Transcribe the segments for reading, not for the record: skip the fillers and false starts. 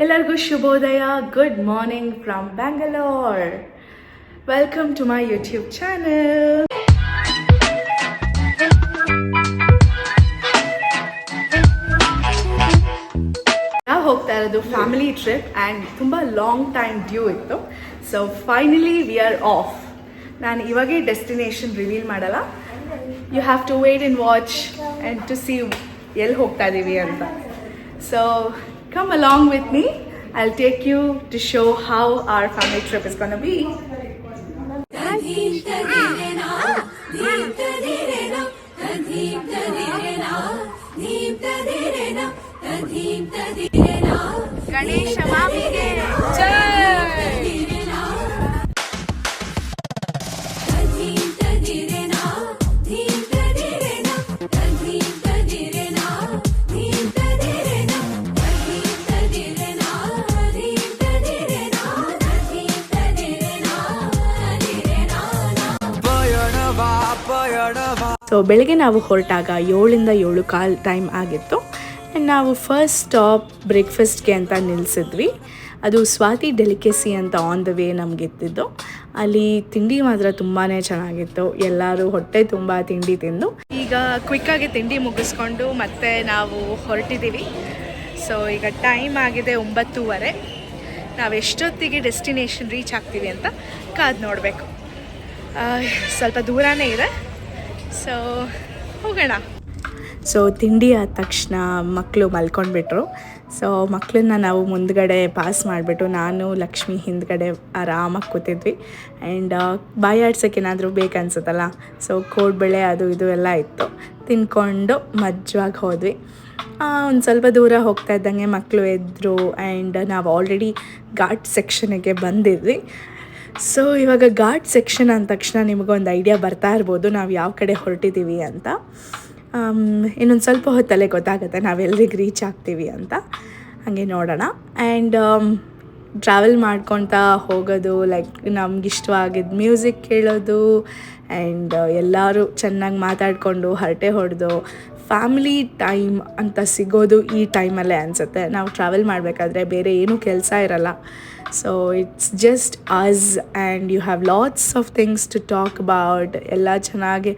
ಎಲ್ಲರಿಗೂ ಶುಭೋದಯ. Good morning from Bangalore. Welcome to my YouTube channel. ನಾವು ಹೋಗ್ತಾ ಇರೋದು ಫ್ಯಾಮಿಲಿ ಟ್ರಿಪ್ ಆ್ಯಂಡ್ ತುಂಬ ಲಾಂಗ್ ಟೈಮ್ ಡ್ಯೂ ಇತ್ತು. So finally we are off. ನಾನು ಇವಾಗೇ ಡೆಸ್ಟಿನೇಷನ್ ರಿವೀಲ್ ಮಾಡಲ್ಲ. You have to wait and watch and to see ಎಲ್ಲಿ ಹೋಗ್ತಾ ಇದ್ದೀವಿ ಅಂತ. So come along with me. I'll take you to show how our family trip is going to be. Ganesha Mamige Jai. So ಬೆಳಗ್ಗೆ ನಾವು ಹೊರಟಾಗ 7ರಿಂದ 7:15 time ಆಗಿತ್ತು. ನಾವು first stop ಬ್ರೇಕ್ಫಾಸ್ಟ್ಗೆ ಅಂತ ನಿಲ್ಲಿಸಿದ್ವಿ. ಅದು ಸ್ವಾತಿ ಡೆಲಿಕೆಸಿ ಅಂತ ಆನ್ ದ ವೇ ನಮಗಿತ್ತಿದ್ದು. ಅಲ್ಲಿ ತಿಂಡಿ ಮಾತ್ರ ತುಂಬಾ ಚೆನ್ನಾಗಿತ್ತು. ಎಲ್ಲರೂ ಹೊಟ್ಟೆ ತುಂಬ ತಿಂಡಿ ತಿಂದು ಈಗ ಕ್ವಿಕ್ಕಾಗಿ ತಿಂಡಿ ಮುಗಿಸ್ಕೊಂಡು ಮತ್ತೆ ನಾವು ಹೊರಟಿದ್ದೀವಿ. ಸೊ ಈಗ ಟೈಮ್ ಆಗಿದೆ 9:30. ನಾವು ಎಷ್ಟೊತ್ತಿಗೆ ಡೆಸ್ಟಿನೇಷನ್ ರೀಚ್ ಆಗ್ತೀವಿ ಅಂತ ಕಾದು ನೋಡಬೇಕು. ಸ್ವಲ್ಪ ದೂರನೇ ಇದೆ. ಸೊ ಹೋಗೋಣ. ಸೊ ತಿಂಡಿ ಆದ ತಕ್ಷಣ ಮಕ್ಕಳು ಮಲ್ಕೊಂಡ್ಬಿಟ್ರು. ಸೊ ಮಕ್ಕಳನ್ನ ನಾವು ಮುಂದ್ಗಡೆ ಪಾಸ್ ಮಾಡಿಬಿಟ್ಟು ನಾನು ಲಕ್ಷ್ಮಿ ಹಿಂದ್ಗಡೆ ಆರಾಮಾಗಿ ಕೂತಿದ್ವಿ. ಆ್ಯಂಡ್ ಬಾಯಾಡ್ಸೋಕ್ಕೆ ಏನಾದರೂ ಬೇಕನ್ಸುತ್ತಲ್ಲ. ಸೊ ಕೋಡ್ಬಳೆ ಅದು ಇದು ಎಲ್ಲ ಇತ್ತು. ತಿನ್ಕೊಂಡು ಮಜ್ವಾಗಿ ಹೋದ್ವಿ. ಒಂದು ಸ್ವಲ್ಪ ದೂರ ಹೋಗ್ತಾ ಇದ್ದಂಗೆ ಮಕ್ಕಳು ಎದ್ದರು. ಆ್ಯಂಡ್ ನಾವು ಆಲ್ರೆಡಿ ಘಾಟ್ ಸೆಕ್ಷನ್ಗೆ ಬಂದಿದ್ವಿ. ಸೊ ಇವಾಗ ಘಾಟ್ ಸೆಕ್ಷನ್ ಅಂದ ತಕ್ಷಣ ನಿಮಗೊಂದು ಐಡಿಯಾ ಬರ್ತಾ ಇರ್ಬೋದು ನಾವು ಯಾವ ಕಡೆ ಹೊರಟಿದ್ದೀವಿ ಅಂತ. ಇನ್ನೊಂದು ಸ್ವಲ್ಪ ಹೊತ್ತಲ್ಲೇ ಗೊತ್ತಾಗುತ್ತೆ ನಾವೆಲ್ಲರಿಗೆ ರೀಚ್ ಆಗ್ತೀವಿ ಅಂತ. ಹಾಗೆ ನೋಡೋಣ. ಆ್ಯಂಡ್ ಟ್ರಾವೆಲ್ ಮಾಡ್ಕೊತಾ ಹೋಗೋದು, ಲೈಕ್ ನಮಗಿಷ್ಟವಾಗಿದ್ದ ಮ್ಯೂಸಿಕ್ ಕೇಳೋದು ಆ್ಯಂಡ್ ಎಲ್ಲರೂ ಚೆನ್ನಾಗಿ ಮಾತಾಡಿಕೊಂಡು ಹರಟೆ ಹೊಡೆದು ಫ್ಯಾಮಿಲಿ ಟೈಮ್ ಅಂತ ಸಿಗೋದು ಈ ಟೈಮಲ್ಲೇ ಅನಿಸುತ್ತೆ. ನಾವು ಟ್ರಾವೆಲ್ ಮಾಡಬೇಕಾದ್ರೆ ಬೇರೆ ಏನೂ ಕೆಲಸ ಇರಲ್ಲ. So it's just us and you have lots of things to talk about. ಎಲ್ಲ ಚೆನ್ನಾಗಿ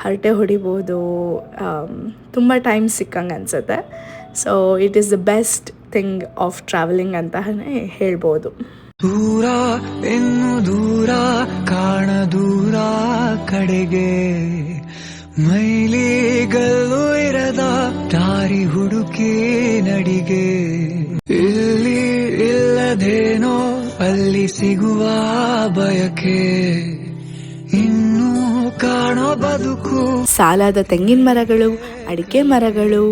ಹರಟೆ ಹೊಡಿಬೋದು. ತುಂಬ ಟೈಮ್ ಸಿಕ್ಕಂಗೆ ಅನಿಸುತ್ತೆ. So it is the best thing of travelling ಅಂತಲೇ ಹೇಳ್ಬೋದು. ದೂರ ಇನ್ನು ದೂರ ಕಾಣ ದೂರ ಕಡೆಗೆ ಮೈಲಿಗಲ್ಲು ಇರದ ದಾರಿ ಹುಡುಕಿ ನಡಿಗೆ. ಇಲ್ಲಿ ಇಲ್ಲದೇನೋ ಅಲ್ಲಿ ಸಿಗುವ ಬಯಕೆ ಇನ್ನೂ ಕಾಣೋ ಬದುಕು. ಸಾಲಾದ ತೆಂಗಿನ ಮರಗಳು, ಅಡಿಕೆ ಮರಗಳು,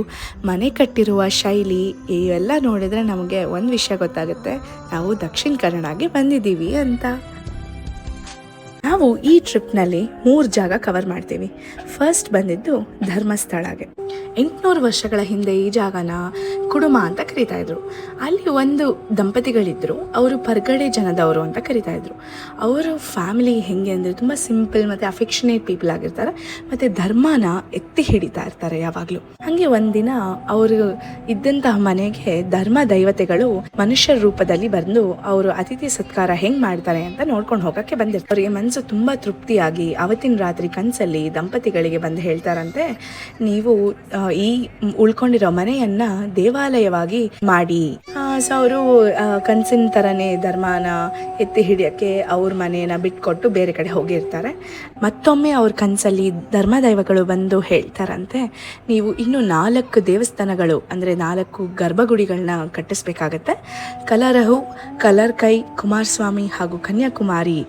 ಮನೆ ಕಟ್ಟಿರುವ ಶೈಲಿ ಇವೆಲ್ಲ ನೋಡಿದರೆ ನಮಗೆ ಒಂದು ವಿಷಯ ಗೊತ್ತಾಗುತ್ತೆ, ನಾವು ದಕ್ಷಿಣ ಕನ್ನಡಗೆ ಬಂದಿದ್ದೀವಿ ಅಂತ. ನಾವು ಈ ಟ್ರಿಪ್ನಲ್ಲಿ 3 ಜಾಗ ಕವರ್ ಮಾಡ್ತೀವಿ. ಫಸ್ಟ್ ಬಂದಿದ್ದು ಧರ್ಮಸ್ಥಳಗೆ. 800 ವರ್ಷಗಳ ಹಿಂದೆ ಈ ಜಾಗನ ಕುಡುಮ ಅಂತ ಕರಿತಾಯಿದ್ರು. ಅಲ್ಲಿ ಒಂದು ದಂಪತಿಗಳಿದ್ದರು. ಅವರು ಪರ್ಗಡೆ ಜನದವರು ಅಂತ ಕರಿತಾಯಿದ್ರು. ಅವರು ಫ್ಯಾಮಿಲಿ ಹೆಂಗೆ ಅಂದರೆ ತುಂಬ ಸಿಂಪಲ್ ಮತ್ತು ಅಫೆಕ್ಷನೇಟ್ ಪೀಪಲ್ ಆಗಿರ್ತಾರೆ. ಮತ್ತು ಧರ್ಮನ ಎತ್ತಿ ಹಿಡಿತಾ ಇರ್ತಾರೆ ಯಾವಾಗಲೂ. ಹಾಗೆ ಒಂದಿನ ಅವರು ಇದ್ದಂತಹ ಮನೆಗೆ ಧರ್ಮ ದೈವತೆಗಳು ಮನುಷ್ಯರ ರೂಪದಲ್ಲಿ ಬಂದು ಅವರು ಅತಿಥಿ ಸತ್ಕಾರ ಹೆಂಗೆ ಮಾಡ್ತಾರೆ ಅಂತ ನೋಡ್ಕೊಂಡು ಹೋಗೋಕ್ಕೆ ಬಂದಿರ್ತಾರೆ. ಅವರಿಗೆ ಮನಸ್ಸು ತುಂಬ ತೃಪ್ತಿಯಾಗಿ ಅವತ್ತಿನ ರಾತ್ರಿ ಕನಸಲ್ಲಿ ದಂಪತಿಗಳಿಗೆ ಬಂದು ಹೇಳ್ತಾರಂತೆ, ನೀವು ಈ ಉಳ್ಕೊಂಡಿರೋ ಮನೆಯನ್ನ ದೇವಾಲಯವಾಗಿ ಮಾಡಿ. ಸೊ ಅವರು ಕನಸಿನ ಥರನೇ ಧರ್ಮನ ಎತ್ತಿ ಹಿಡಿಯೋಕ್ಕೆ ಅವ್ರ ಮನೆಯನ್ನ ಬಿಟ್ಕೊಟ್ಟು ಬೇರೆ ಕಡೆ ಹೋಗಿರ್ತಾರೆ. ಮತ್ತೊಮ್ಮೆ ಅವ್ರ ಕನಸಲ್ಲಿ ಧರ್ಮದೈವಗಳು ಬಂದು ಹೇಳ್ತಾರಂತೆ, ನೀವು ಇನ್ನೂ 4 ದೇವಸ್ಥಾನಗಳು ಅಂದರೆ 4 ಗರ್ಭಗುಡಿಗಳನ್ನ ಕಟ್ಟಿಸ್ಬೇಕಾಗತ್ತೆ. ಕಲರಹು, ಕಲರ್ಕೈ, ಕುಮಾರಸ್ವಾಮಿ ಹಾಗೂ ಕನ್ಯಾಕುಮಾರಿ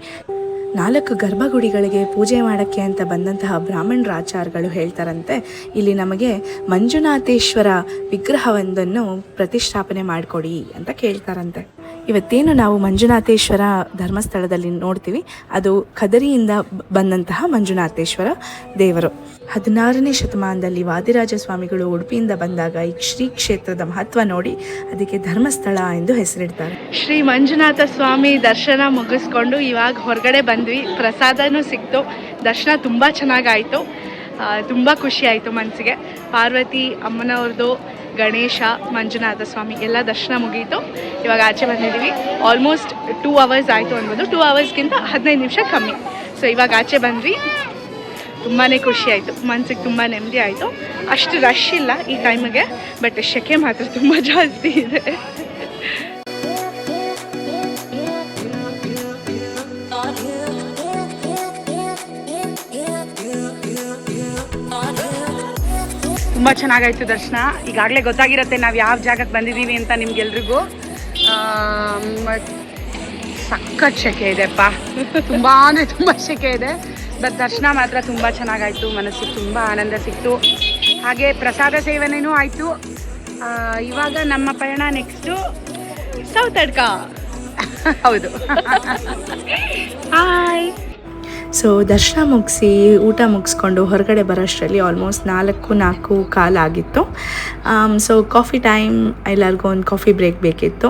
4 ಗರ್ಭಗುಡಿಗಳಿಗೆ ಪೂಜೆ ಮಾಡೋಕ್ಕೆ ಅಂತ ಬಂದಂತಹ ಬ್ರಾಹ್ಮಣರ ಆಚಾರಗಳು ಹೇಳ್ತಾರಂತೆ, ಇಲ್ಲಿ ನಮಗೆ ಮಂಜುನಾಥೇಶ್ವರ ವಿಗ್ರಹವೊಂದನ್ನು ಪ್ರತಿಷ್ಠಾಪನೆ ಮಾಡಿಕೊಡಿ ಅಂತ ಕೇಳ್ತಾರಂತೆ. ಇವತ್ತೇನು ನಾವು ಮಂಜುನಾಥೇಶ್ವರ ಧರ್ಮಸ್ಥಳದಲ್ಲಿ ನೋಡ್ತೀವಿ ಅದು ಕದರಿಯಿಂದ ಬಂದಂತಹ ಮಂಜುನಾಥೇಶ್ವರ ದೇವರು. 16ನೇ ಶತಮಾನದಲ್ಲಿ ವಾದಿರಾಜ ಸ್ವಾಮಿಗಳು ಉಡುಪಿಯಿಂದ ಬಂದಾಗ ಈ ಶ್ರೀ ಕ್ಷೇತ್ರದ ಮಹತ್ವ ನೋಡಿ ಅದಕ್ಕೆ ಧರ್ಮಸ್ಥಳ ಎಂದು ಹೆಸರಿಡ್ತಾರೆ. ಶ್ರೀ ಮಂಜುನಾಥ ಸ್ವಾಮಿ ದರ್ಶನ ಮುಗಿಸ್ಕೊಂಡು ಇವಾಗ ಹೊರಗಡೆ ಬಂದ್ವಿ. ಪ್ರಸಾದನೂ ಸಿಕ್ತು. ದರ್ಶನ ತುಂಬ ಚೆನ್ನಾಗಾಯಿತು. ತುಂಬ ಖುಷಿ ಆಯಿತು ಮನಸ್ಸಿಗೆ. ಪಾರ್ವತಿ ಅಮ್ಮನವ್ರದ್ದು ಗಣೇಶ, ಮಂಜುನಾಥ ಸ್ವಾಮಿ ಎಲ್ಲ ದರ್ಶನ ಮುಗೀತು. ಇವಾಗ ಆಚೆ ಬಂದಿದ್ದೀವಿ. ಆಲ್ಮೋಸ್ಟ್ 2 ಅವರ್ಸ್ ಆಯಿತು ಅನ್ಬೋದು. 2 ಅವರ್ಸ್ಗಿಂತ 15 ನಿಮಿಷ ಕಮ್ಮಿ. ಸೊ ಇವಾಗ ಆಚೆ ಬಂದ್ವಿ. ತುಂಬಾ ಖುಷಿ ಆಯಿತು, ಮನಸ್ಸಿಗೆ ತುಂಬ ನೆಮ್ಮದಿ ಆಯಿತು. ಅಷ್ಟು ರಶ್ ಇಲ್ಲ ಈ ಟೈಮಿಗೆ, ಬಟ್ ಸೆಕೆ ಮಾತ್ರ ತುಂಬ ಜಾಸ್ತಿ ಇದೆ. ತುಂಬ ಚೆನ್ನಾಗಾಯಿತು ದರ್ಶನ. ಈಗಾಗಲೇ ಗೊತ್ತಾಗಿರುತ್ತೆ ನಾವು ಯಾವ ಜಾಗಕ್ಕೆ ಬಂದಿದ್ದೀವಿ ಅಂತ ನಿಮ್ಗೆಲ್ರಿಗೂ. ಸಖತ್ ಸೆಕೆ ಇದೆಪ್ಪ, ತುಂಬ ಅಂದರೆ ತುಂಬ ಸೆಕೆ ಇದೆ. ಬಟ್ ದರ್ಶನ ಮಾತ್ರ ತುಂಬ ಚೆನ್ನಾಗಾಯಿತು, ಮನಸ್ಸಿಗೆ ತುಂಬ ಆನಂದ ಸಿಕ್ತು. ಹಾಗೆ ಪ್ರಸಾದ ಸೇವನೆಯೂ ಆಯಿತು. ಇವಾಗ ನಮ್ಮ ಪಯಣ ನೆಕ್ಸ್ಟು ಸೌತಡ್ಕ. ಹೌದು. ಹಾಯ್. ಸೊ ದರ್ಶನ ಮುಗಿಸಿ ಊಟ ಮುಗಿಸ್ಕೊಂಡು ಹೊರಗಡೆ ಬರೋಷ್ಟರಲ್ಲಿ ಆಲ್ಮೋಸ್ಟ್ 4 ಕಾಲಾಗಿತ್ತು. ಸೊ ಕಾಫಿ ಟೈಮ್, ಎಲ್ಲರಿಗೂ ಒಂದು ಕಾಫಿ ಬ್ರೇಕ್ ಬೇಕಿತ್ತು.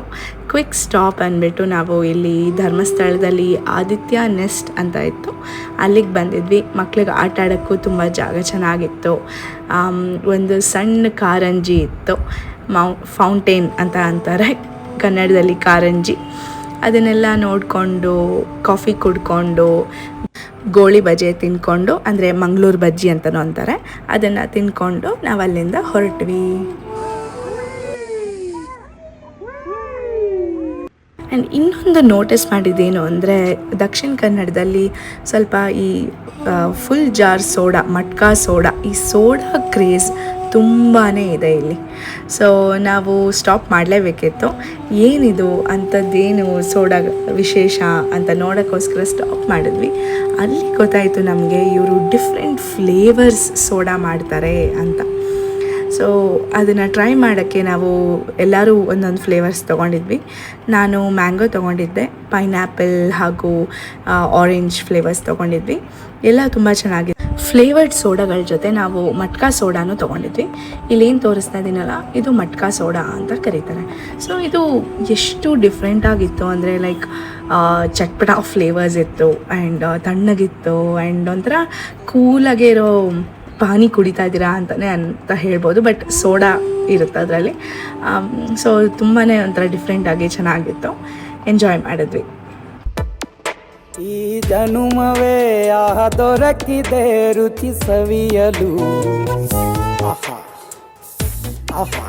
ಕ್ವಿಕ್ ಸ್ಟಾಪ್ ಅಂದ್ಬಿಟ್ಟು ನಾವು ಇಲ್ಲಿ ಧರ್ಮಸ್ಥಳದಲ್ಲಿ ಆದಿತ್ಯ ನೆಸ್ಟ್ ಅಂತ ಇತ್ತು, ಅಲ್ಲಿಗೆ ಬಂದಿದ್ವಿ. ಮಕ್ಳಿಗೆ ಆಟ ಆಡೋಕ್ಕೂ ತುಂಬ ಜಾಗ ಚೆನ್ನಾಗಿತ್ತು. ಒಂದು ಸಣ್ಣ ಕಾರಂಜಿ ಇತ್ತು, ಫೌಂಟೇನ್ ಅಂತ ಅಂತಾರೆ ಕನ್ನಡದಲ್ಲಿ, ಕಾರಂಜಿ. ಅದನ್ನೆಲ್ಲ ನೋಡಿಕೊಂಡು ಕಾಫಿ ಕುಡ್ಕೊಂಡು ಗೋಳಿ ಬಜೆ ತಿನ್ಕೊಂಡು, ಅಂದರೆ ಮಂಗಳೂರು ಬಜ್ಜಿ ಅಂತಲೂ ಅಂತಾರೆ, ಅದನ್ನು ತಿನ್ಕೊಂಡು ನಾವು ಅಲ್ಲಿಂದ ಹೊರಟ್ವಿ. ಆ್ಯಂಡ್ ಇನ್ನೊಂದು ನೋಟಿಸ್ ಮಾಡಿದ್ದೇನು ಅಂದರೆ, ದಕ್ಷಿಣ ಕನ್ನಡದಲ್ಲಿ ಸ್ವಲ್ಪ ಈ ಫುಲ್ ಜಾರ್ ಸೋಡಾ, ಮಟ್ಕಾ ಸೋಡಾ, ಈ ಸೋಡಾ ಕ್ರೇಜ್ ತುಂಬಾ ಇದೆ ಇಲ್ಲಿ. ಸೊ ನಾವು ಸ್ಟಾಪ್ ಮಾಡಲೇಬೇಕಿತ್ತು. ಏನಿದು ಅಂಥದ್ದೇನು ಸೋಡಾ ವಿಶೇಷ ಅಂತ ನೋಡೋಕ್ಕೋಸ್ಕರ ಸ್ಟಾಪ್ ಮಾಡಿದ್ವಿ. ಅಲ್ಲಿ ಗೊತ್ತಾಯಿತು ನಮಗೆ ಇವರು ಡಿಫ್ರೆಂಟ್ ಫ್ಲೇವರ್ಸ್ ಸೋಡಾ ಮಾಡ್ತಾರೆ ಅಂತ. ಸೊ ಅದನ್ನು ಟ್ರೈ ಮಾಡೋಕ್ಕೆ ನಾವು ಎಲ್ಲರೂ ಒಂದೊಂದು ಫ್ಲೇವರ್ಸ್ ತೊಗೊಂಡಿದ್ವಿ. ನಾನು ಮ್ಯಾಂಗೋ ತೊಗೊಂಡಿದ್ದೆ, ಪೈನ್ಯಾಪಲ್ ಹಾಗೂ ಆರೆಂಜ್ ಫ್ಲೇವರ್ಸ್ ತೊಗೊಂಡಿದ್ವಿ. ಎಲ್ಲ ತುಂಬ ಚೆನ್ನಾಗಿದೆ. ಫ್ಲೇವರ್ಡ್ ಸೋಡಾಗಳ ಜೊತೆ ನಾವು ಮಟ್ಕಾ ಸೋಡಾನು ತೊಗೊಂಡಿದ್ವಿ. ಇಲ್ಲೇನು ತೋರಿಸ್ತಾ ಇದ್ದೀನಲ್ಲ, ಇದು ಮಟ್ಕಾ ಸೋಡಾ ಅಂತ ಕರೀತಾರೆ. ಸೊ ಇದು ಎಷ್ಟು ಡಿಫ್ರೆಂಟಾಗಿತ್ತು ಅಂದರೆ, ಲೈಕ್ ಚಟ್ಪಟ ಫ್ಲೇವರ್ಸ್ ಇತ್ತು, ಆ್ಯಂಡ್ ತಣ್ಣಗಿತ್ತು, ಆ್ಯಂಡ್ ಒಂಥರ ಕೂಲಾಗೇ ಇರೋ ಪಾನಿ ಕುಡಿತಾ ಇದ್ದೀರಾ ಅಂತಲೇ ಅಂತ ಹೇಳ್ಬೋದು. ಬಟ್ ಸೋಡಾ ಇರುತ್ತೆ ಅದರಲ್ಲಿ. ಸೊ ತುಂಬಾ ಒಂಥರ ಡಿಫ್ರೆಂಟಾಗಿ ಚೆನ್ನಾಗಿತ್ತು, ಎಂಜಾಯ್ ಮಾಡಿದ್ವಿ. ಈ ಜನುಮವೇ ಆಹ ದೊರಕಿದೆ ರುಚಿ ಸವಿಯಲು, ಆಹಾ ಆಹಾ.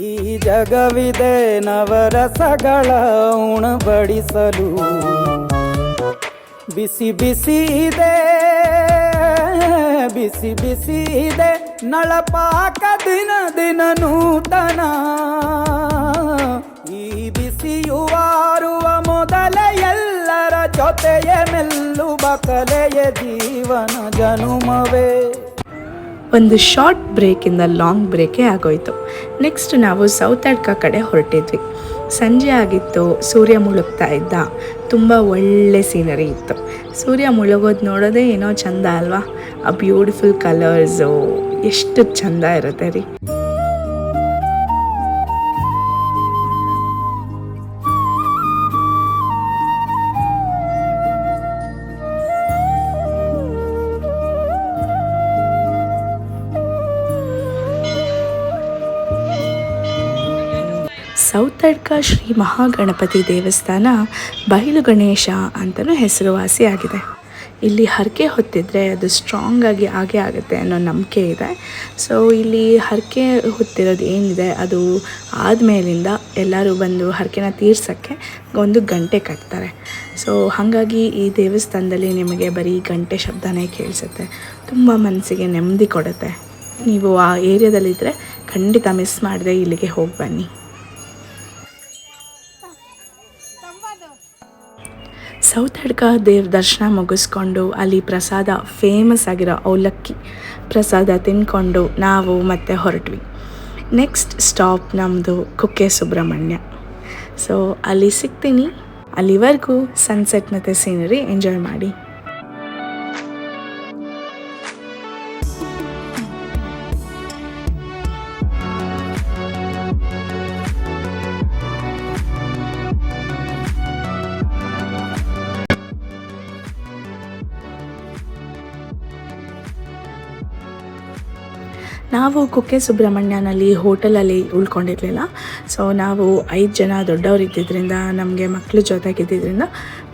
ಈ ಜಗವಿದೆ ನವರಸಗಳ ಉಣಬಡಿಸಲು, ಬಿಸಿ ಬಿಸಿ ಇದೆ, ಬಿಸಿ ಬಿಸಿ ಇದೆ ನಳಪಾಕ, ದಿನ ದಿನ ನೂತನ. ಈ ಬಿಸಿಯುವಾರುವ ಮೊದಲೇ ಎಲ್ಲರ ಜೊತೆಯ ಮೆಲ್ಲುವ ಕಲೆಯ ಜೀವನ ಜನುಮವೇ. ಒಂದು ಶಾರ್ಟ್ ಬ್ರೇಕಿಂದ ಲಾಂಗ್ ಬ್ರೇಕೇ ಆಗೋಯ್ತು. ನೆಕ್ಸ್ಟ್ ನಾವು ಸೌತಡ್ಕ ಕಡೆ ಹೊರಟಿದ್ವಿ. ಸಂಜೆ ಆಗಿತ್ತು, ಸೂರ್ಯ ಮುಳುಗ್ತಾ ಇದ್ದ, ತುಂಬ ಒಳ್ಳೆ ಸೀನರಿ ಇತ್ತು. ಸೂರ್ಯ ಮುಳುಗೋದು ನೋಡೋದೇ ಏನೋ ಚಂದ ಅಲ್ವಾ? ಆ ಬ್ಯೂಟಿಫುಲ್ ಕಲರ್ಸು ಎಷ್ಟು ಚಂದ ಇರುತ್ತೆ ರೀ. ಸೌತಡ್ಕ ಶ್ರೀ ಮಹಾಗಣಪತಿ ದೇವಸ್ಥಾನ ಬಯಲು ಗಣೇಶ ಅಂತಲೂ ಹೆಸರುವಾಸಿಯಾಗಿದೆ. ಇಲ್ಲಿ ಹರಕೆ ಹೊತ್ತಿದ್ರೆ ಅದು ಸ್ಟ್ರಾಂಗಾಗಿ ಆಗೇ ಆಗುತ್ತೆ ಅನ್ನೋ ನಂಬಿಕೆ ಇದೆ. ಸೊ ಇಲ್ಲಿ ಹರಕೆ ಹೊತ್ತಿರೋದು ಏನಿದೆ, ಅದು ಆದಮೇಲಿಂದ ಎಲ್ಲರೂ ಬಂದು ಹರಕೆನ ತೀರ್ಸೋಕ್ಕೆ ಒಂದು ಗಂಟೆ ಕಟ್ತಾರೆ. ಸೊ ಹಾಗಾಗಿ ಈ ದೇವಸ್ಥಾನದಲ್ಲಿ ನಿಮಗೆ ಬರೀ ಗಂಟೆ ಶಬ್ದನೇ ಕೇಳಿಸುತ್ತೆ. ತುಂಬ ಮನಸ್ಸಿಗೆ ನೆಮ್ಮದಿ ಕೊಡುತ್ತೆ. ನೀವು ಆ ಏರಿಯಾದಲ್ಲಿದ್ದರೆ ಖಂಡಿತ ಮಿಸ್ ಮಾಡದೆ ಇಲ್ಲಿಗೆ ಹೋಗಿ ಬನ್ನಿ. ಸೌತಡ್ಕ ದೇವ್ರ ದರ್ಶನ ಮುಗಿಸ್ಕೊಂಡು ಅಲ್ಲಿ ಪ್ರಸಾದ, ಫೇಮಸ್ ಆಗಿರೋ ಅವಲಕ್ಕಿ ಪ್ರಸಾದ ತಿಂದ್ಕೊಂಡು ನಾವು ಮತ್ತೆ ಹೊರಟ್ವಿ. ನೆಕ್ಸ್ಟ್ ಸ್ಟಾಪ್ ನಮ್ಮದು ಕುಕ್ಕೆ ಸುಬ್ರಹ್ಮಣ್ಯ. ಸೊ ಅಲ್ಲಿ ಸಿಗ್ತೀನಿ. ಅಲ್ಲಿವರೆಗೂ ಸನ್ಸೆಟ್ ಮತ್ತು ಸೀನರಿ ಎಂಜಾಯ್ ಮಾಡಿ. ನಾವು ನಾವು ಕುಕ್ಕೆ ಸುಬ್ರಹ್ಮಣ್ಯನಲ್ಲಿ ಹೋಟೆಲಲ್ಲಿ ಉಳ್ಕೊಂಡಿರಲಿಲ್ಲ. ಸೊ ನಾವು 5 ಜನ ದೊಡ್ಡವರು ಇದ್ದಿದ್ದರಿಂದ ನಮಗೆ ಮಕ್ಕಳು ಜೊತೆಗಿದ್ದರಿಂದ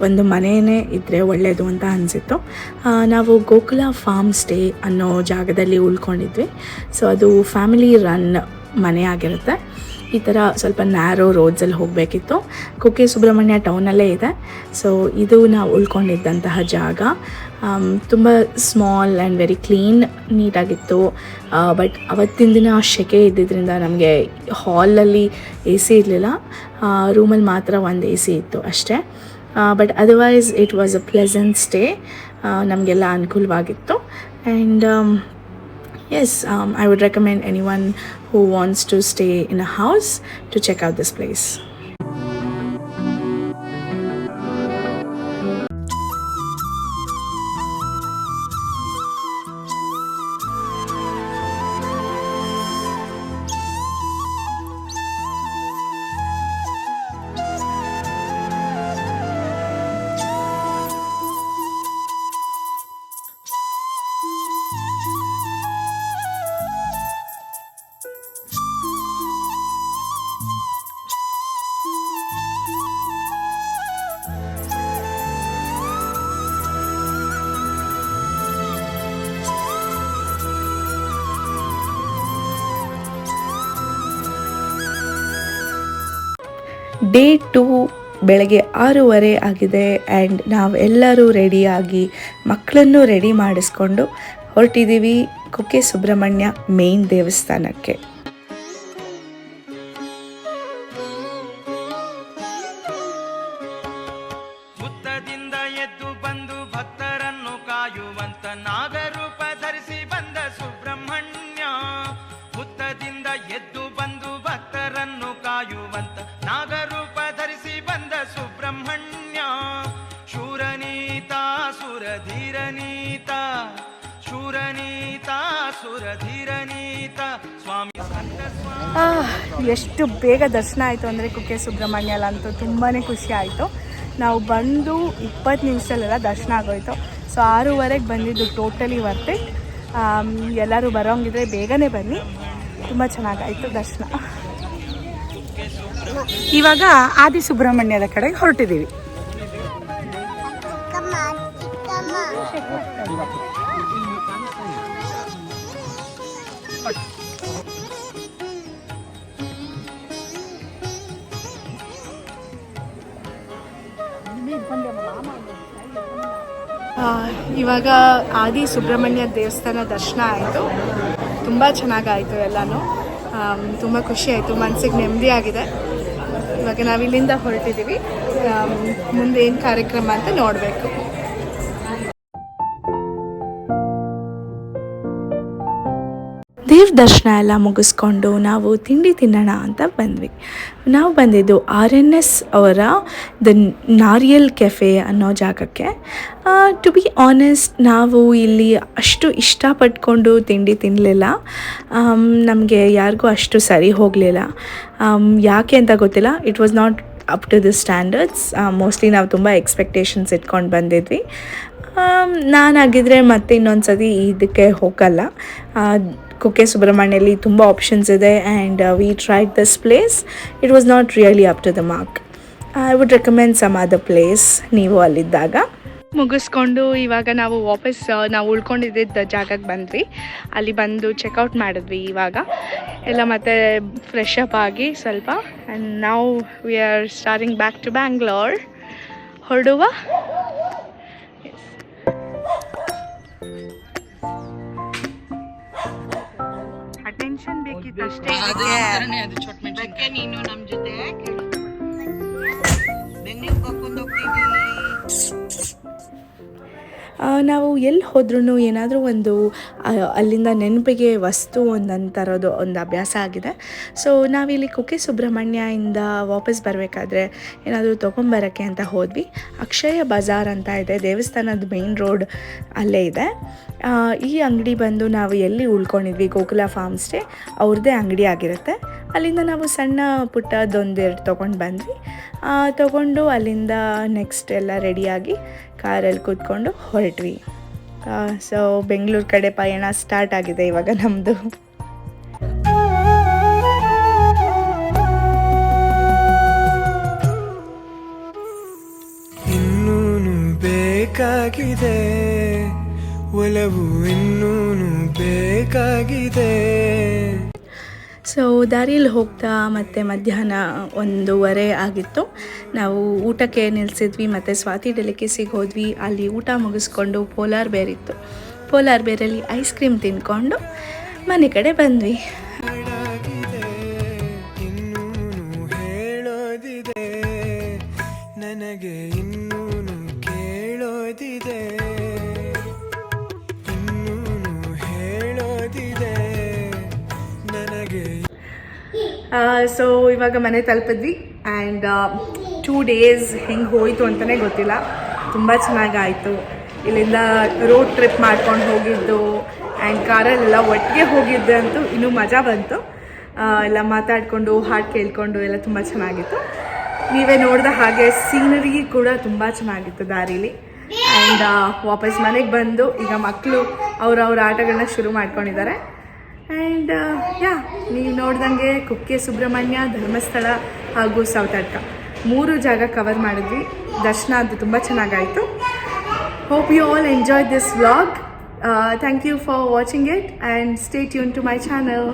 ಒಂದು ಮನೆಯೇ ಇದ್ದರೆ ಒಳ್ಳೆಯದು ಅಂತ ಅನಿಸಿತ್ತು. ನಾವು ಗೋಕುಲ ಫಾರ್ಮ್ ಸ್ಟೇ ಅನ್ನೋ ಜಾಗದಲ್ಲಿ ಉಳ್ಕೊಂಡಿದ್ವಿ. ಸೊ ಅದು ಫ್ಯಾಮಿಲಿ ರನ್ ಮನೆ ಆಗಿರುತ್ತೆ. ಈ ಥರ ಸ್ವಲ್ಪ ನ್ಯಾರೋ ರೋಡ್ಸಲ್ಲಿ ಹೋಗಬೇಕಿತ್ತು. ಕುಕ್ಕೆ ಸುಬ್ರಹ್ಮಣ್ಯ ಟೌನಲ್ಲೇ ಇದೆ. ಸೊ ಇದು ನಾವು ಉಳ್ಕೊಂಡಿದ್ದಂತಹ ಜಾಗ ತುಂಬ ಸ್ಮಾಲ್ ಆ್ಯಂಡ್ ವೆರಿ ಕ್ಲೀನ್, ನೀಟಾಗಿತ್ತು. ಬಟ್ ಅವತ್ತಿನ ದಿನ ಸೆಕೆ ಇದ್ದಿದ್ದರಿಂದ ನಮಗೆ ಹಾಲಲ್ಲಿ ಎ ಸಿ ಇರಲಿಲ್ಲ, ರೂಮಲ್ಲಿ ಮಾತ್ರ ಒಂದು ಎ ಸಿ ಇತ್ತು ಅಷ್ಟೇ. But otherwise it was a pleasant stay, ನಮಗೆಲ್ಲ ಅನುಕೂಲವಾಗಿತ್ತು. And yes, I would recommend anyone who wants to stay in a house to check out this place. Day 2 ಬೆಳಗ್ಗೆ 6:30 ಆಗಿದೆ. ಆ್ಯಂಡ್ ನಾವೆಲ್ಲರೂ ರೆಡಿಯಾಗಿ ಮಕ್ಕಳನ್ನು ರೆಡಿ ಮಾಡಿಸ್ಕೊಂಡು ಹೊರಟಿದ್ದೀವಿ ಕುಕ್ಕೆ ಸುಬ್ರಹ್ಮಣ್ಯ ಮೇನ್ ದೇವಸ್ಥಾನಕ್ಕೆ. ಹುತ್ತದಿಂದ ಎದ್ದು ಬಂದು ಭಕ್ತರನ್ನು ಕಾಯುವಂತ ನಾಗರೂಪ ಧರಿಸಿ ಬಂದ ಸುಬ್ರಹ್ಮಣ್ಯ. ಹುತ್ತದಿಂದ ಎದ್ದು ಬಂದು ಭಕ್ತರನ್ನು ಕಾಯುವಂತ ನಾಗರೂಪ ಧರಿಸಿ ಬಂದ ಸುಬ್ರಹ್ಮಣ್ಯ. ಶೂರನೀತ ಸುರಧೀರನೀತ, ಶೂರನೀತ ಸುರಧೀರನೀತ ಸ್ವಾಮಿ. ಎಷ್ಟು ಬೇಗ ದರ್ಶನ ಆಯಿತು ಅಂದರೆ ಕುಕ್ಕೆ ಸುಬ್ರಹ್ಮಣ್ಯಲ್ಲಂತೂ ತುಂಬಾ ಖುಷಿ ಆಯಿತು. ನಾವು ಬಂದು 20 ನಿಮಿಷದಲ್ಲೆಲ್ಲ ದರ್ಶನ ಆಗೋಯಿತು. ಸೊ 6:30ಗೆ ಬಂದಿದ್ದು ಟೋಟಲಿ ವರ್ತ್ ಇಟ್. ಎಲ್ಲರೂ ಬರೋಂಗಿದ್ರೆ ಬೇಗನೆ ಬನ್ನಿ, ತುಂಬ ಚೆನ್ನಾಗಾಯಿತು ದರ್ಶನ. ಇವಾಗ ಆದಿ ಸುಬ್ರಹ್ಮಣ್ಯದ ಕಡೆಗೆ ಹೊರಟಿದ್ದೀವಿ. ಇವಾಗ ಆದಿ ಸುಬ್ರಹ್ಮಣ್ಯ ದೇವಸ್ಥಾನ ದರ್ಶನ ಆಯಿತು. ತುಂಬ ಚೆನ್ನಾಗಾಯಿತು ಎಲ್ಲನೂ. ತುಂಬ ಖುಷಿ ಆಯಿತು, ಮನಸ್ಸಿಗೆ ನೆಮ್ಮದಿ ಆಗಿದೆ. ಇವಾಗ ನಾವಿಲ್ಲಿಂದ ಹೊರಟಿದ್ದೀವಿ. ಮುಂದೆ ಏನು ಕಾರ್ಯಕ್ರಮ ಅಂತ ನೋಡಬೇಕು. ದೇವ್ರ ದರ್ಶನ ಎಲ್ಲ ಮುಗಿಸ್ಕೊಂಡು ನಾವು ತಿಂಡಿ ತಿನ್ನೋಣ ಅಂತ ಬಂದ್ವಿ. ನಾವು ಬಂದಿದ್ದು RNS ಅವರ ದ ನಾರಿಯಲ್ ಕೆಫೆ ಅನ್ನೋ ಜಾಗಕ್ಕೆ. ಟು ಬಿ ಆನೆಸ್ಟ್, ನಾವು ಇಲ್ಲಿ ಅಷ್ಟು ಇಷ್ಟಪಟ್ಕೊಂಡು ತಿಂಡಿ ತಿನ್ನಲಿಲ್ಲ. ನಮಗೆ ಯಾರಿಗೂ ಅಷ್ಟು ಸರಿ ಹೋಗಲಿಲ್ಲ. ಯಾಕೆ ಅಂತ ಗೊತ್ತಿಲ್ಲ. It was not up to the standards. Mostly ನಾವು ತುಂಬ ಎಕ್ಸ್ಪೆಕ್ಟೇಷನ್ಸ್ ಇಟ್ಕೊಂಡು ಬಂದಿದ್ವಿ. ನಾನಾಗಿದ್ದರೆ ಮತ್ತೆ ಇನ್ನೊಂದು ಸತಿ ಇದಕ್ಕೆ ಹೋಗಲ್ಲ. ಕುಕ್ಕೆ ಸುಬ್ರಹ್ಮಣ್ಯಲ್ಲಿ ತುಂಬ ಆಪ್ಷನ್ಸ್ ಇದೆ. And we tried this place. It was not really up to the mark. I would recommend some other place ನೀವು ಅಲ್ಲಿದ್ದಾಗ. ಮುಗಿಸ್ಕೊಂಡು ಇವಾಗ ನಾವು ವಾಪಸ್ ನಾವು ಉಳ್ಕೊಂಡಿದ್ದ ಜಾಗಕ್ಕೆ ಬಂದ್ವಿ. ಅಲ್ಲಿ ಬಂದು ಚೆಕ್ಔಟ್ ಮಾಡಿದ್ವಿ. ಇವಾಗ ಎಲ್ಲ ಮತ್ತೆ ಫ್ರೆಶ್ ಅಪ್ ಆಗಿ ಸ್ವಲ್ಪ. ಆ್ಯಂಡ್ ನಾವು we are starting back to Bangalore. ಹೊರಡುವ. ಅಟೆನ್ಷನ್ ಬೇಕಿತ್ತು ಅಷ್ಟೇ. ನೀನು ನಮ್ಮ ಜೊತೆ ಬೆಂಗಳೂರಿಗೆ ಕರ್ಕೊಂಡು ಹೋಗ್ತೀವಿ. ನಾವು ಎಲ್ಲಿ ಹೋದ್ರೂ ಏನಾದರೂ ಒಂದು ಅಲ್ಲಿಂದ ನೆನಪಿಗೆ ವಸ್ತು ಒಂದನ್ನು ತರೋದು ಒಂದು ಅಭ್ಯಾಸ ಆಗಿದೆ. ಸೊ ನಾವಿಲ್ಲಿ ಕುಕ್ಕೆ ಸುಬ್ರಹ್ಮಣ್ಯದಿಂದ ವಾಪಸ್ ಬರಬೇಕಾದ್ರೆ ಏನಾದರೂ ತೊಗೊಂಬರೋಕ್ಕೆ ಅಂತ ಹೋದ್ವಿ. ಅಕ್ಷಯ ಬಜಾರ್ ಅಂತ ಇದೆ, ದೇವಸ್ಥಾನದ ಮೇನ್ ರೋಡ್ ಅಲ್ಲೇ ಇದೆ. ಈ ಅಂಗಡಿ ಬಂದು ನಾವು ಎಲ್ಲಿ ಉಳ್ಕೊಂಡಿದ್ವಿ, ಗೋಕುಲ ಫಾರ್ಮ್ ಸ್ಟೇ ಅವ್ರದ್ದೇ ಅಂಗಡಿ ಆಗಿರುತ್ತೆ. ಅಲ್ಲಿಂದ ನಾವು ಸಣ್ಣ ಪುಟ್ಟದೊಂದೆರಡು ತೊಗೊಂಡು ಬಂದ್ವಿ. ತೊಗೊಂಡು ಅಲ್ಲಿಂದ ನೆಕ್ಸ್ಟ್ ಎಲ್ಲ ರೆಡಿಯಾಗಿ ಕಾರಲ್ಲಿ ಕೂತ್ಕೊಂಡು ಹೊರಟ್ವಿ. ಸೊ ಬೆಂಗಳೂರು ಕಡೆ ಪಯಣ ಸ್ಟಾರ್ಟ್ ಆಗಿದೆ ಇವಾಗ ನಮ್ಮದು. ಬೇಕಾಗಿದೆ ಒಲವು ಇನ್ನೂನು ಬೇಕಾಗಿದೆ. ಸೊ ದಾರಿಯಲ್ಲಿ ಹೋಗ್ತಾ ಮತ್ತು ಮಧ್ಯಾಹ್ನ 1:15 ಆಗಿತ್ತು. ನಾವು ಊಟಕ್ಕೆ ನಿಲ್ಲಿಸಿದ್ವಿ ಮತ್ತು ಸ್ವಾತಿ ಡೆಲಿಕೇಸಿಗೆ ಹೋದ್ವಿ. ಅಲ್ಲಿ ಊಟ ಮುಗಿಸ್ಕೊಂಡು ಪೋಲಾರ್ ಬೇರ್ ಇತ್ತು. ಪೋಲಾರ್ ಬೇರಲ್ಲಿ ಐಸ್ ಕ್ರೀಮ್ ತಿಂದ್ಕೊಂಡು ಮನೆ ಕಡೆ ಬಂದ್ವಿ. ಇನ್ನೂನು ಹೇಳೋದಿದೆ ನನಗೆ, ಇನ್ನೂನು ಕೇಳೋದಿದೆ, ಇನ್ನೂನು ಹೇಳೋದಿದೆ ನನಗೆ. ಸೊ ಇವಾಗ ಮನೆ ತಲುಪಿದ್ವಿ ಆ್ಯಂಡ್ 2 ಡೇಸ್ ಹೆಂಗೆ ಹೋಯಿತು ಅಂತಲೇ ಗೊತ್ತಿಲ್ಲ. ತುಂಬ ಚೆನ್ನಾಗಾಯಿತು. ಇಲ್ಲಿಂದ ರೋಡ್ ಟ್ರಿಪ್ ಮಾಡ್ಕೊಂಡು ಹೋಗಿದ್ದು ಆ್ಯಂಡ್ ಕಾರಲ್ಲೆಲ್ಲ ಒಟ್ಟಿಗೆ ಹೋಗಿದ್ದೆ ಅಂತೂ ಇನ್ನೂ ಮಜಾ ಬಂತು. ಎಲ್ಲ ಮಾತಾಡಿಕೊಂಡು ಹಾಡು ಕೇಳಿಕೊಂಡು ಎಲ್ಲ ತುಂಬ ಚೆನ್ನಾಗಿತ್ತು. ನೀವೇ ನೋಡಿದ ಹಾಗೆ ಸೀನರಿ ಕೂಡ ತುಂಬ ಚೆನ್ನಾಗಿತ್ತು ದಾರೀಲಿ. ಆ್ಯಂಡ್ ವಾಪಸ್ ಮನೆಗೆ ಬಂದು ಈಗ ಮಕ್ಕಳು ಅವ್ರವ್ರ ಆಟಗಳನ್ನ ಶುರು ಮಾಡ್ಕೊಂಡಿದ್ದಾರೆ. ಆ್ಯಂಡ್ ನೀವು ನೋಡ್ದಂಗೆ ಕುಕ್ಕೆ ಸುಬ್ರಹ್ಮಣ್ಯ, ಧರ್ಮಸ್ಥಳ ಹಾಗೂ ಸೌತಡ್ಕ 3 ಜಾಗ ಕವರ್ ಮಾಡಿದ್ವಿ. ದರ್ಶನ ಅಂತೂ ತುಂಬ ಚೆನ್ನಾಗಾಯಿತು. Hope you all enjoy this vlog. Thank you for watching it and stay tuned to my channel.